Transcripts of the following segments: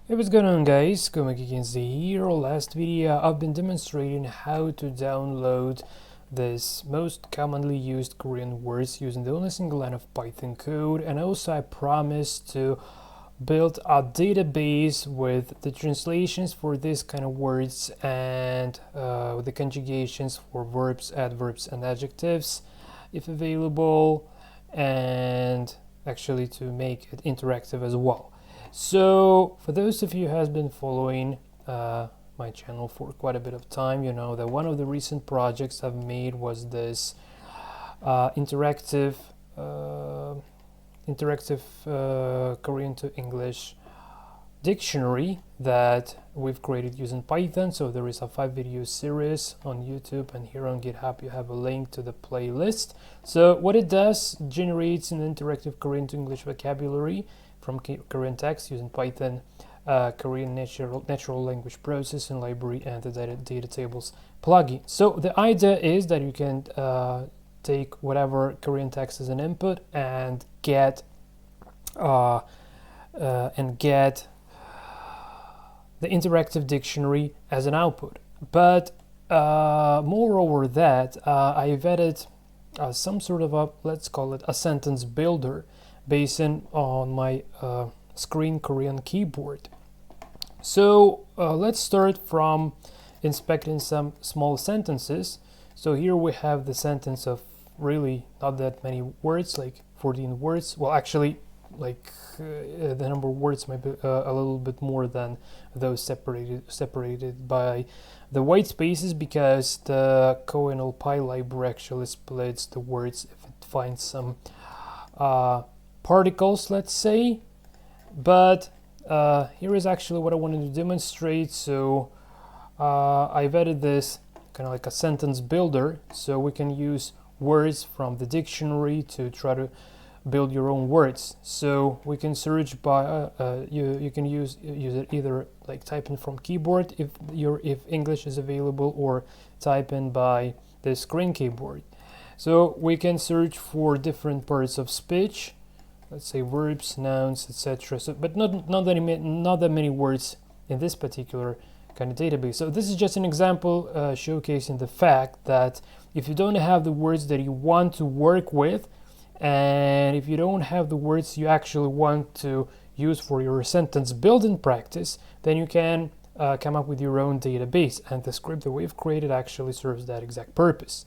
Hey, what's going on, guys? Komaki here. Last video I've been demonstrating how to download this most commonly used Korean words using the only single line of Python code, and also I promised to build a database with the translations for this kind of words and the conjugations for verbs, adverbs, and adjectives if available, and actually to make it interactive as well. So for those of you who has been following my channel for quite a bit of time, you know that one of the recent projects I've made was this interactive Korean to English dictionary that we've created using Python. So there is a 5-video series on YouTube, and here on GitHub you have a link to the playlist. So what it does, generates an interactive Korean to English vocabulary from Korean text using Python, Korean natural language processing library, and the data tables plugin. So the idea is that you can take whatever Korean text as an input and get the interactive dictionary as an output. But moreover that, I've added some sort of a, let's call it a sentence builder based on my screen Korean keyboard. So let's start from inspecting some small sentences. So here we have the sentence of really not that many words, like 14 words. Well, actually, like the number of words might be a little bit more than those separated by the white spaces, because the CoNLPy library actually splits the words if it finds some particles, let's say. But here is actually what I wanted to demonstrate. So I've added this kind of like a sentence builder, so we can use words from the dictionary to try to build your own words. So we can search by you can use it either like typing from keyboard if English is available, or type in by the screen keyboard. So we can search for different parts of speech, let's say verbs, nouns, etc. So, but not that many words in this particular kind of database. So this is just an example showcasing the fact that if you don't have the words that you want to work with, and if you don't have the words you actually want to use for your sentence building practice, then you can come up with your own database, and the script that we've created actually serves that exact purpose.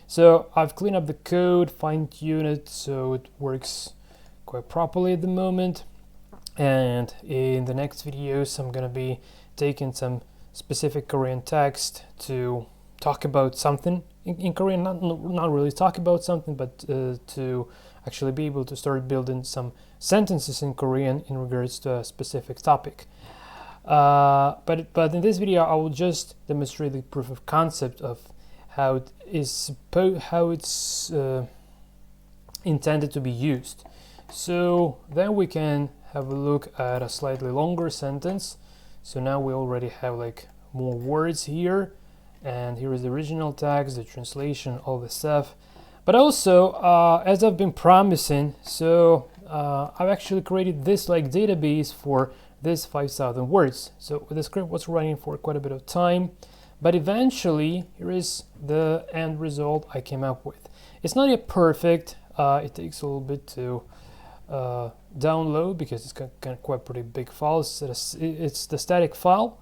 So I've cleaned up the code, fine-tuned it so it works quite properly at the moment, and in the next videos I'm gonna be taking some specific Korean text to talk about something in Korean, not really talk about something, but to actually be able to start building some sentences in Korean in regards to a specific topic. But in this video I will just demonstrate the proof of concept of how it's intended to be used. So then we can have a look at a slightly longer sentence. So now we already have like more words here, and here is the original text, the translation, all the stuff. But also, as I've been promising, so I've actually created this like database for this 5,000 words. So the script was running for quite a bit of time, but eventually here is the end result I came up with. It's not yet perfect. It takes a little bit to download because it's kind of quite pretty big file. It's the static file,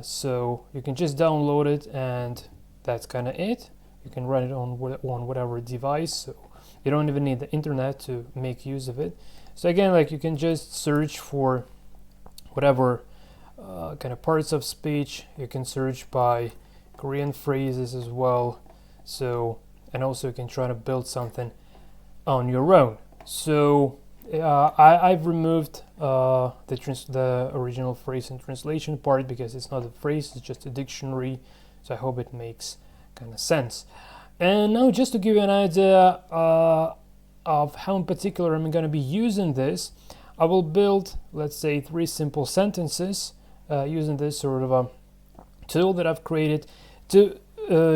so you can just download it, and that's kind of it. You can run it on whatever device, so you don't even need the internet to make use of it. So again, like you can just search for whatever kind of parts of speech. You can search by Korean phrases as well. So, and also you can try to build something on your own. So I've removed the original phrase and translation part because it's not a phrase, it's just a dictionary. So I hope it makes kind of sense. And now, just to give you an idea of how in particular I'm going to be using this, I will build, let's say, 3 simple sentences using this sort of a tool that I've created to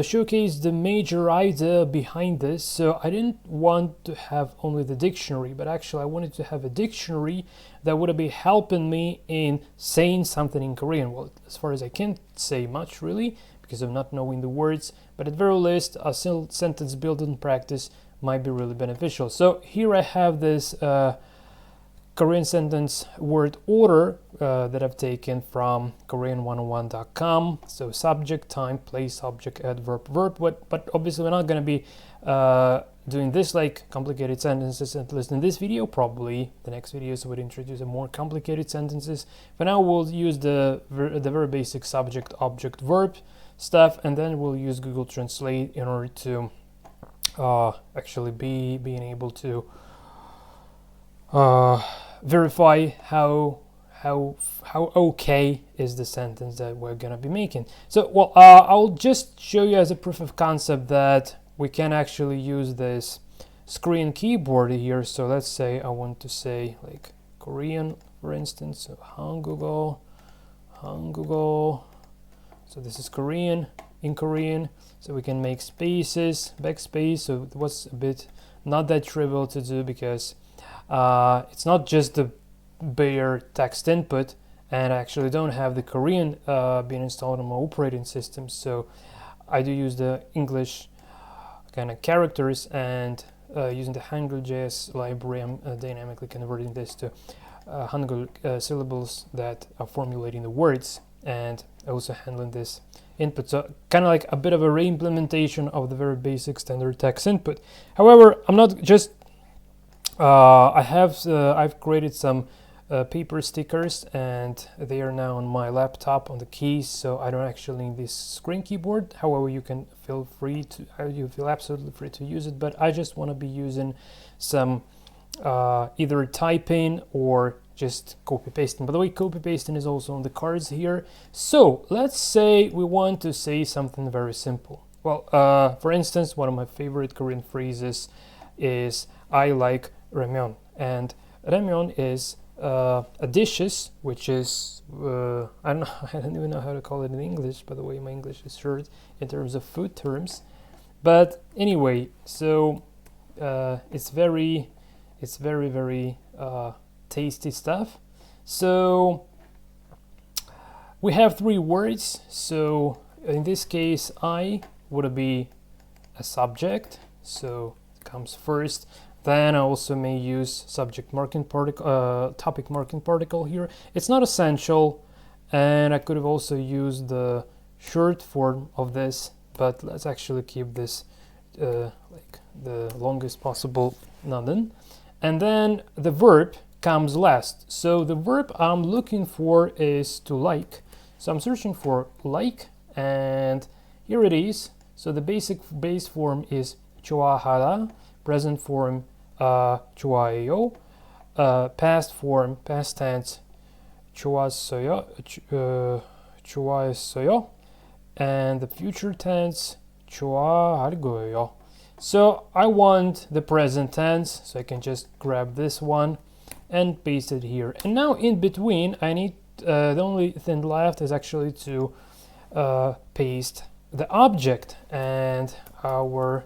showcase the major idea behind this. So I didn't want to have only the dictionary, but actually I wanted to have a dictionary that would be helping me in saying something in Korean. Well, as far as I can't say much really because of not knowing the words, but at very least a sentence building practice might be really beneficial. So here I have this Korean sentence word order that I've taken from Korean101.com. So subject, time, place, object, adverb, verb. But obviously we're not going to be doing this like complicated sentences, at least in this video. Probably the next videos would introduce a more complicated sentences. For now we'll use the very basic subject, object, verb stuff, and then we'll use Google Translate in order to actually being able to verify how okay is the sentence that we're gonna be making. So well, I'll just show you as a proof of concept that we can actually use this screen keyboard here. So let's say I want to say like Korean, for instance. So 한국어. So this is Korean in Korean. So we can make spaces, backspace. So it was a bit not that trivial to do because it's not just the bare text input, and I actually don't have the Korean being installed on my operating system, so I do use the English kind of characters, and using the Hangul.js library I'm dynamically converting this to Hangul syllables that are formulating the words, and also handling this input. So kind of like a bit of a re-implementation of the very basic standard text input. However, I'm not just I've created some paper stickers, and they are now on my laptop on the keys, so I don't actually need this screen keyboard. However, you can feel absolutely free to use it, but I just want to be using some either typing or just copy pasting. By the way, copy pasting is also on the cards here. So let's say we want to say something very simple. Well, for instance, one of my favorite Korean phrases is I like ramyeon, and ramyeon is a dishes which is I don't even know how to call it in English. By the way, my English is short in terms of food terms, but anyway, so it's very tasty stuff. So we have three words. So in this case, I would be a subject, so it comes first. Then I also may use subject marking particle, topic marking particle here. It's not essential, and I could have also used the short form of this, but let's actually keep this like the longest possible nothing. And then the verb comes last. So the verb I'm looking for is to like. So I'm searching for like, and here it is. So the base form is 좋아하다. Present form 좋아해요, past form, past tense 좋았어요, 좋아했어요, and the future tense 좋아할 거예요. So I want the present tense, so I can just grab this one and paste it here. And now in between, I need the only thing left is actually to paste the object, and our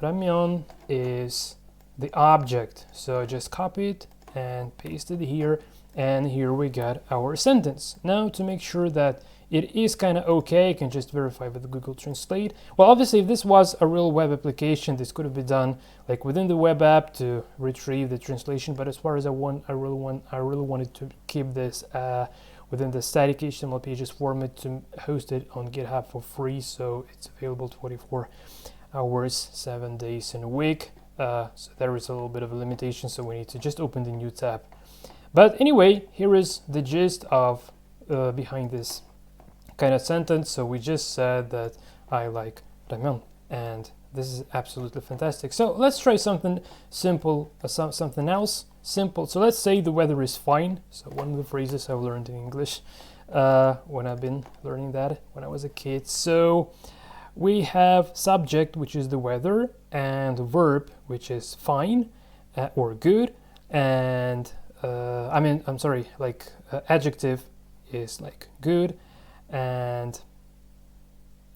ramyeon is the object. So just copy it and paste it here, and here we got our sentence. Now to make sure that it is kind of okay, I can just verify with Google Translate. Well, obviously if this was a real web application, this could have been done like within the web app to retrieve the translation, but as far as I really wanted to keep this within the static HTML pages format to host it on GitHub for free, so it's available 24 hours, 7 days in a week. So there is a little bit of a limitation, so we need to just open the new tab. But anyway, here is the gist of behind this kind of sentence. So we just said that I like ramyeon, and this is absolutely fantastic. So let's try something simple, something else simple. So let's say the weather is fine. So one of the phrases I've learned in English when I've been learning that when I was a kid. So we have subject, which is the weather, and verb, which is fine or good, and adjective is like good, and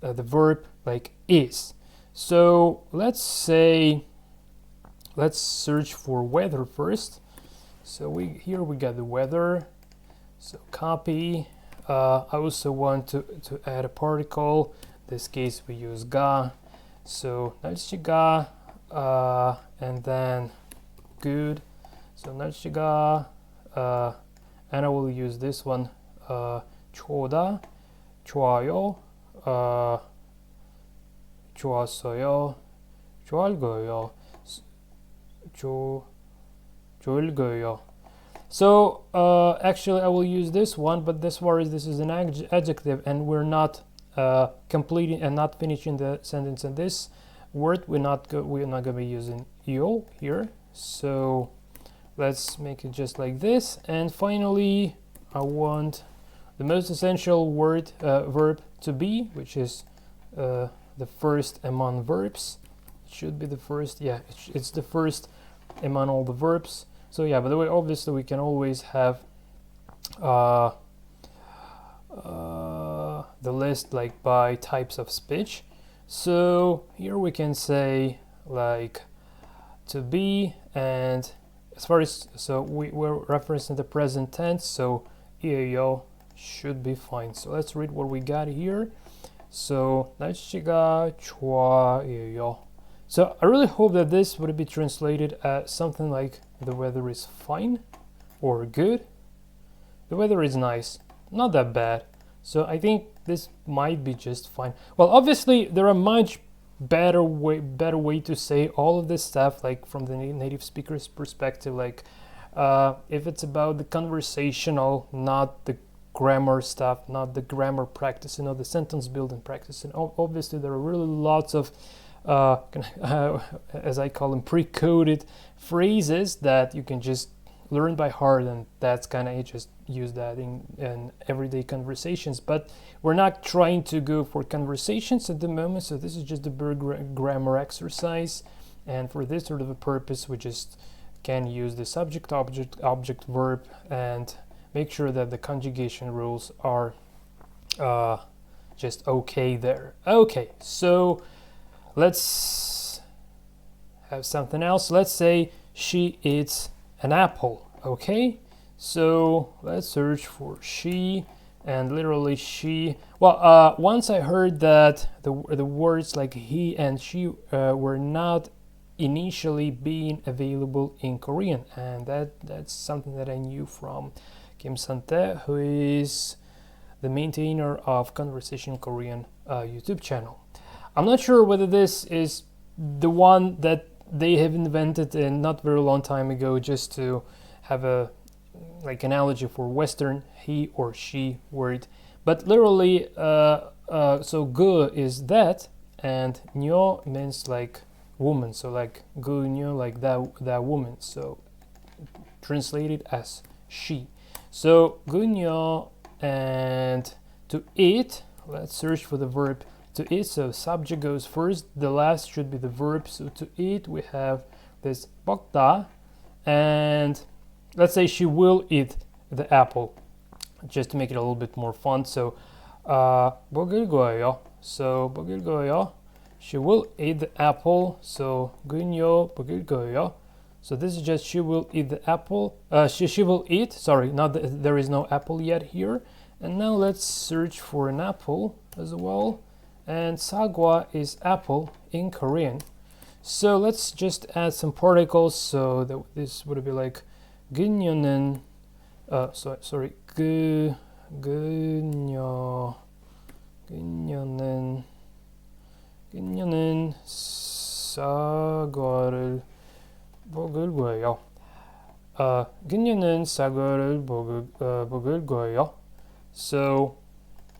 the verb like is. So let's search for weather first. So here we got the weather. So copy. I also want to add a particle. In this case we use ga. So 날씨가 and then good. So 날씨가 and I will use this one 좋다, 좋아요, 좋았어요, 좋을 거예요, 좋을 거예요. So actually I will use this one, but this is an adjective and we're not completing and not finishing the sentence in this word. We're not going to be using io here. So let's make it just like this. And finally, I want the most essential word, verb to be, which is the first among verbs. It should be the first. Yeah, it's the first among all the verbs. So yeah, by the way, obviously we can always have the list like by types of speech. So here we can say like to be, and as far as we're referencing the present tense, so 이에요 should be fine. So let's read what we got here. So 날씨가 좋아요. So I really hope that this would be translated as something like the weather is fine or good. The weather is nice, not that bad. So I think this might be just fine. Well, obviously there are much better way to say all of this stuff, like from the native speaker's perspective, like if it's about the conversational, not the grammar stuff, not the grammar practice, the sentence building practice. And obviously there are really lots of as I call them, pre-coded phrases that you can just learn by heart, and that's kind of just use that in everyday conversations. But we're not trying to go for conversations at the moment, so this is just a grammar exercise, and for this sort of a purpose we just can use the subject, object, verb, and make sure that the conjugation rules are just okay there. Okay, so let's have something else. Let's say she eats an apple. Okay, so let's search for she, and literally she. Well, once I heard that the words like he and she were not initially being available in Korean, and that's something that I knew from Kim Sante, who is the maintainer of Conversation Korean YouTube channel. I'm not sure whether this is the one that they have invented in not very long time ago, just to have a like analogy for Western he or she word, but literally so gu is that, and nyo means like woman, so like gu nyo, like that woman, so translated as she. So gu nyo, and to eat, let's search for the verb to eat. So subject goes first, the last should be the verb. So to eat we have this 먹다, and let's say she will eat the apple, just to make it a little bit more fun. So 먹을 거예요. So 먹을 거예요, she will eat the apple. So 그녀 먹을 거예요. So this is just she will eat the apple. She will eat, sorry, not there is no apple yet here. And now let's search for an apple as well. And sagwa is apple in Korean. So let's just add some particles. So that this would be like 그녀는 그녀는 사과를 먹을 거예요. 그녀는 사과를 먹을 거예요. So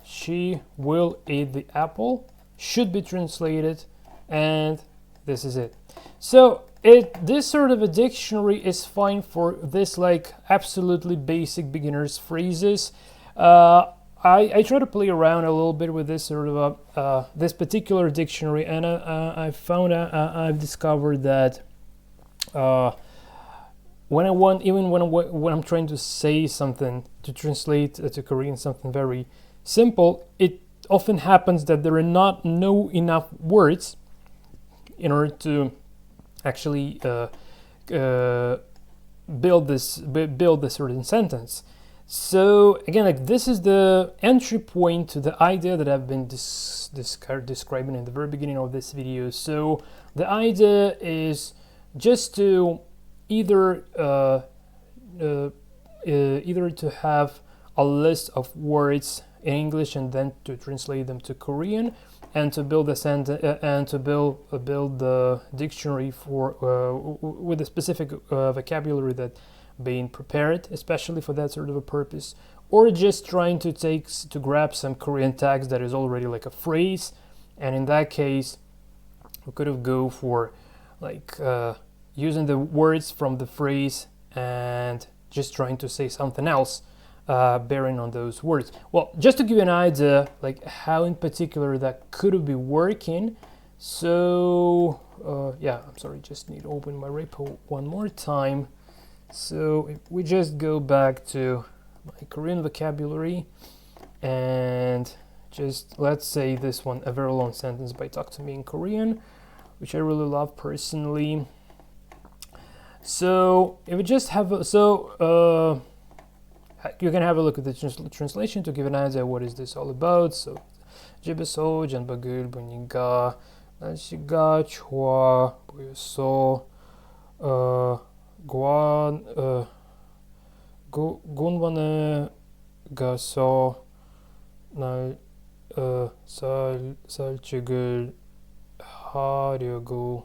she will eat the apple should be translated, and this is it. So this sort of a dictionary is fine for this like absolutely basic beginners phrases. I try to play around a little bit with this sort of this particular dictionary, and I found I've discovered that when I'm trying to say something, to translate to Korean something very simple, it often happens that there are not enough words in order to actually build a certain sentence. So again, like this is the entry point to the idea that I've been describing in the very beginning of this video. So the idea is just to either to have a list of words in English and then to translate them to Korean, and to build a sentence and to build the dictionary for with a specific vocabulary that being prepared especially for that sort of a purpose, or just trying to grab some Korean text that is already like a phrase, and in that case we could have go for like using the words from the phrase and just trying to say something else bearing on those words. Well, just to give you an idea like how in particular that could be working. So yeah, I'm sorry, just need to open my repo one more time. So if we just go back to my Korean vocabulary and just let's say this one, a very long sentence by Talk to Me in Korean, which I really love personally. So if we just have you can have a look at the translation to give an idea what is this all about. So 집에서 장박을 보니까 날씨가 좋아 보여서 공원에 가서 산책을 하려고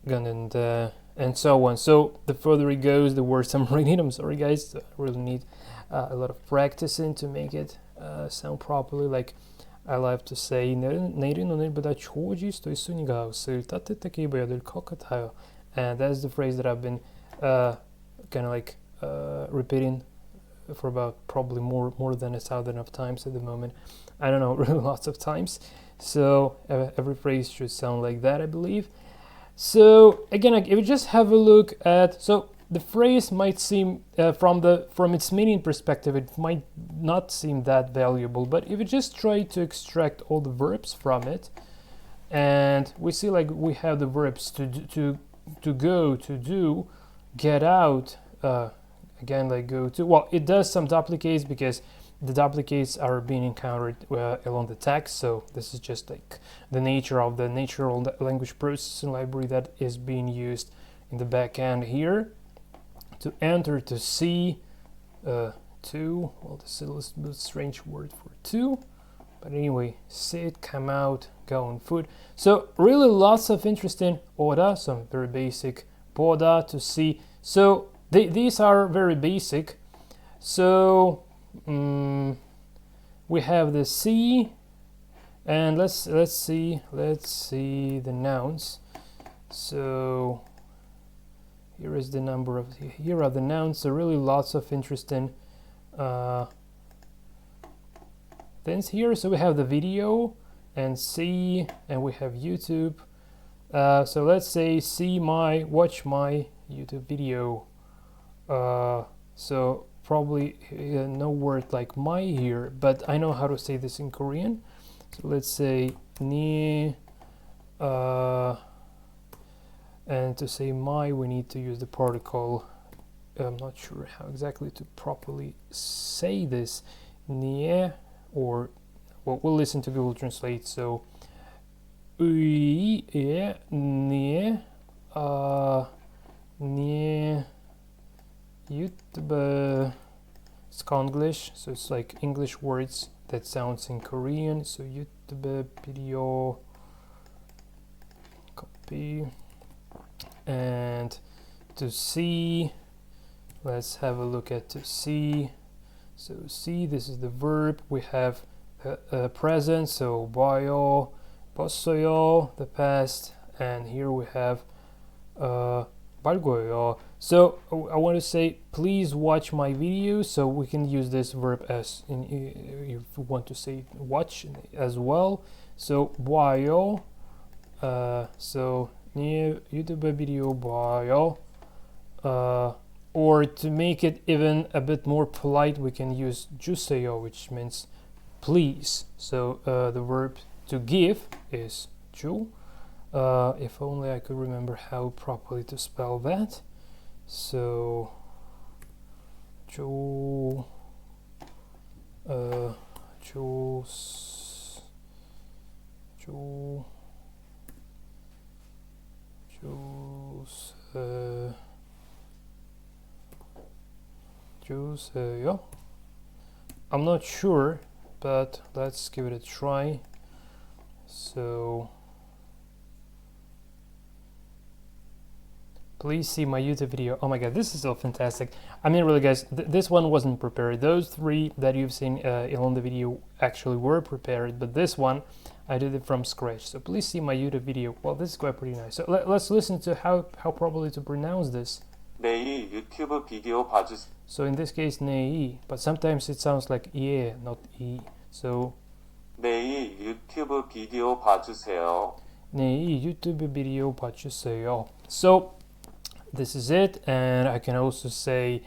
가는데, and so on. So the further it goes, the worse I'm reading. I'm sorry guys, I really need a lot of practicing to make it sound properly. Like I love to say 내일은 오늘보다 좋아질 수도 있으니까 옷을 따뜻하게 입어야 될 것 같아요. And that's the phrase that I've been kind of like repeating for about probably more than 1,000 of times at the moment. I don't know, really lots of times. So every phrase should sound like that, I believe. So again, like, if you just have a look at, so the phrase might seem from its meaning perspective, it might not seem that valuable, but if you just try to extract all the verbs from it, and we see like we have the verbs to go, to do, get out, again like go to. Well, it does some duplicates because the duplicates are being encountered along the text. So this is just like the nature of the natural language processing library that is being used in the back end here. To enter, to see, to, well, this is a little bit strange word for to, but anyway, sit, come out, go on food. So really lots of interesting order, some very basic boda, to see. So these are very basic. So we have the see, and let's see the nouns. So here is the number of, here are the nouns. So really lots of interesting things here. So we have the video and see, and we have YouTube. So let's say watch my YouTube video. So probably no word like my here, but I know how to say this in Korean. So let's say ni, and to say my we need to use the particle. I'm not sure how exactly to properly say this, nie, or well, we'll listen to Google Translate. So nie, nie YouTube. It's Konglish, so it's like English words that sounds in Korean. So YouTube video, copy, and to see, let's have a look at to see. So see, this is the verb. We have a present, so 봐요, 봤어요, the past, and here we have 말고요. So I want to say please watch my video, so we can use this verb as in, if you want to say watch as well. So 봐요, so 네 YouTube video 봐요, or to make it even a bit more polite, we can use 주세요, which means please. So the verb to give is 줘. If only I could remember how properly to spell that. So 줘, 줘, 줘, 주세요. I'm not sure, but let's give it a try. So please see my YouTube video. Oh my god, this is so fantastic. I mean, really guys, this one wasn't prepared. Those three that you've seen in the video actually were prepared, but this one I did it from scratch. So please see my YouTube video. Well, this is quite pretty nice. So let's listen to how properly to pronounce this. 내일 유튜브 비디오 봐주세요. So in this case, 내일, but sometimes it sounds like yeah, not e. So 내일 유튜브 비디오 봐주세요. 내일 유튜브 비디오 봐주세요. So this is it, and I can also say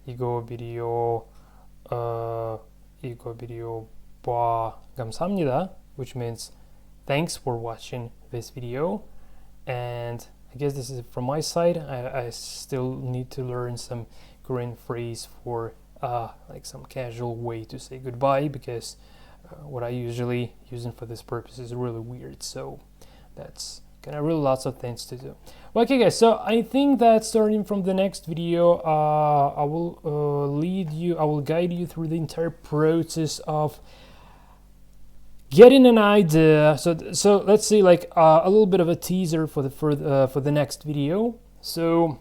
이거 비디오 봐 감사합니다, which means thanks for watching this video. And I guess this is it from my side. I still need to learn some Korean phrase for like some casual way to say goodbye, because what I usually using for this purpose is really weird. So that's kind of really lots of things to do. Well, okay guys, so I think that starting from the next video, I will I will guide you through the entire process of getting an idea. So let's see, like a little bit of a teaser for the next video. So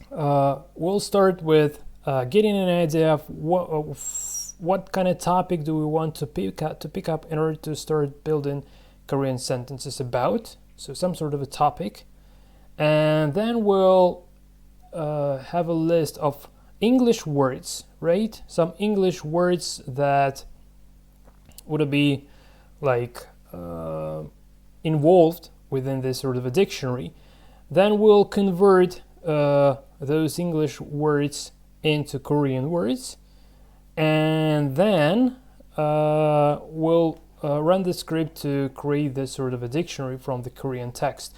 we'll start with getting an idea of what kind of topic do we want to pick up in order to start building Korean sentences about. So some sort of a topic, and then we'll have a list of English words, right? Some English words that would be like involved within this sort of a dictionary. Then we'll convert those English words into Korean words, and then we'll run the script to create this sort of a dictionary from the Korean text.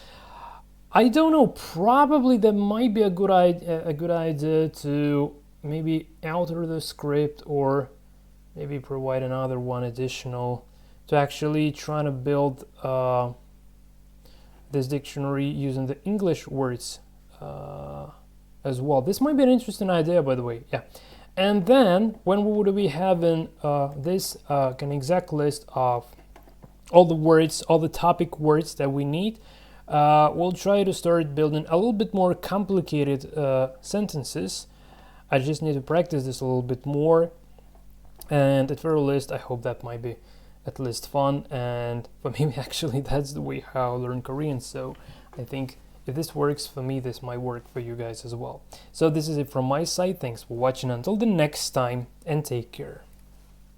I don't know, probably that might be a good idea to maybe alter the script, or maybe provide another one additional to actually try to build this dictionary using the English words as well. This might be an interesting idea, by the way. Yeah. And then when we would be having this an exact list of all the words, all the topic words that we need, we'll try to start building a little bit more complicated sentences. I just need to practice this a little bit more, and at very least I hope that might be at least fun. And for me, actually, that's the way how I learn Korean. So I think if this works for me, this might work for you guys as well. So this is it from my side. Thanks for watching. Until the next time, and take care.